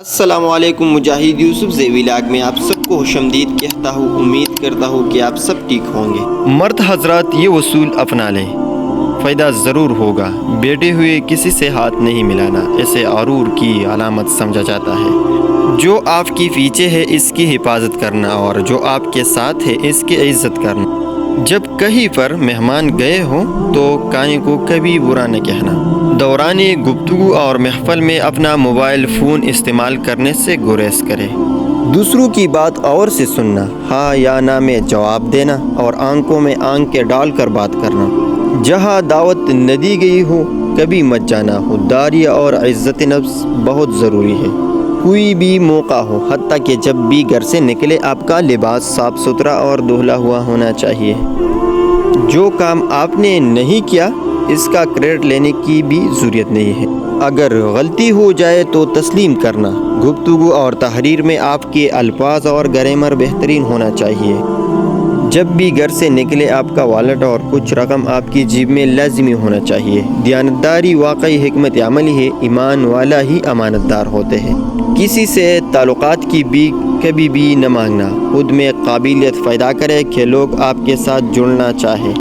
السلام علیکم، مجاہد یوسف زیوی لاگ میں آپ سب کو خوش آمدید کہتا ہوں۔ امید کرتا ہوں کہ آپ سب ٹھیک ہوں گے۔ مرد حضرات یہ اصول اپنا لیں، فائدہ ضرور ہوگا۔ بیٹھے ہوئے کسی سے ہاتھ نہیں ملانا، اسے غرور کی علامت سمجھا جاتا ہے۔ جو آپ کے پیچھے ہے اس کی حفاظت کرنا، اور جو آپ کے ساتھ ہے اس کی عزت کرنا۔ جب کہیں پر مہمان گئے ہوں تو کائیں کو کبھی برا نہ کہنا۔ دوران گفتگو اور محفل میں اپنا موبائل فون استعمال کرنے سے گریز کرے۔ دوسروں کی بات غور سے سننا، ہاں یا نہ میں جواب دینا، اور آنکھوں میں آنکھیں ڈال کر بات کرنا۔ جہاں دعوت نہ دی گئی ہو کبھی مت جانا۔ خودداری اور عزت نفس بہت ضروری ہے۔ کوئی بھی موقع ہو، حتیٰ کہ جب بھی گھر سے نکلے، آپ کا لباس صاف ستھرا اور دھلا ہوا ہونا چاہیے۔ جو کام آپ نے نہیں کیا اس کا کریڈٹ لینے کی بھی ضرورت نہیں ہے۔ اگر غلطی ہو جائے تو تسلیم کرنا۔ گفتگو اور تحریر میں آپ کے الفاظ اور گرامر بہترین ہونا چاہیے۔ جب بھی گھر سے نکلے آپ کا والیٹ اور کچھ رقم آپ کی جیب میں لازمی ہونا چاہیے۔ دیانتداری واقعی حکمت عملی ہے۔ ایمان والا ہی امانت دار ہوتے ہیں۔ کسی سے تعلقات کی بھی کبھی بھی نہ مانگنا۔ خود میں قابلیت پیدا کرے کہ لوگ آپ کے ساتھ جڑنا چاہیں۔